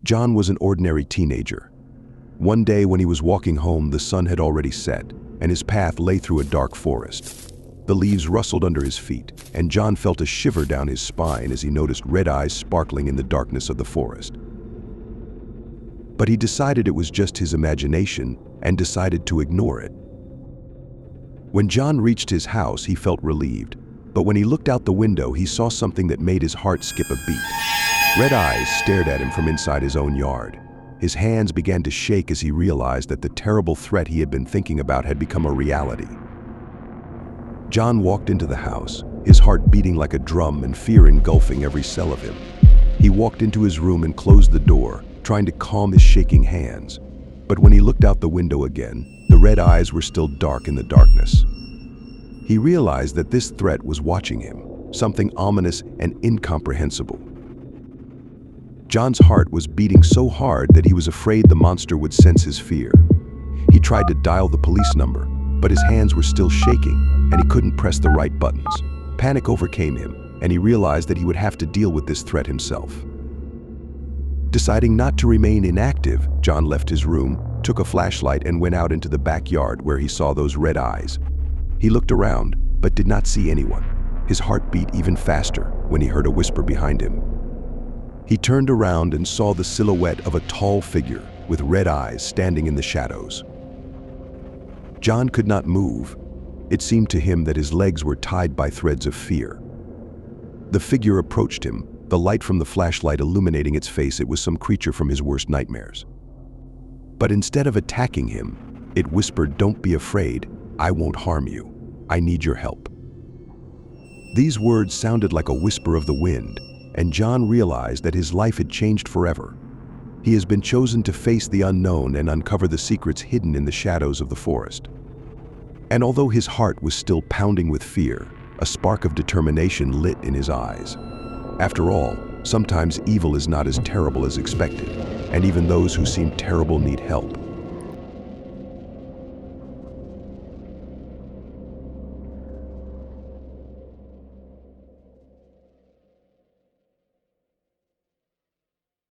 John was an ordinary teenager. One day when he was walking home, the sun had already set, and his path lay through a dark forest. The leaves rustled under his feet, and John felt a shiver down his spine as he noticed red eyes sparkling in the darkness of the forest. But he decided it was just his imagination and decided to ignore it. When John reached his house, he felt relieved, but when he looked out the window, he saw something that made his heart skip a beat. Red eyes stared at him from inside his own yard. His hands began to shake as he realized that the terrible threat he had been thinking about had become a reality. John walked into the house, his heart beating like a drum and fear engulfing every cell of him. He walked into his room and closed the door, trying to calm his shaking hands. But when he looked out the window again, the red eyes were still dark in the darkness. He realized that this threat was watching him, something ominous and incomprehensible. John's heart was beating so hard that he was afraid the monster would sense his fear. He tried to dial the police number, but his hands were still shaking and he couldn't press the right buttons. Panic overcame him, and he realized that he would have to deal with this threat himself. Deciding not to remain inactive, John left his room, took a flashlight, and went out into the backyard where he saw those red eyes. He looked around, but did not see anyone. His heart beat even faster when he heard a whisper behind him. He turned around and saw the silhouette of a tall figure with red eyes standing in the shadows. John could not move. It seemed to him that his legs were tied by threads of fear. The figure approached him, the light from the flashlight illuminating its face. It was some creature from his worst nightmares. But instead of attacking him, it whispered, "Don't be afraid. I won't harm you. I need your help." These words sounded like a whisper of the wind, and John realized that his life had changed forever. He has been chosen to face the unknown and uncover the secrets hidden in the shadows of the forest. And although his heart was still pounding with fear, a spark of determination lit in his eyes. After all, sometimes evil is not as terrible as expected, and even those who seem terrible need help.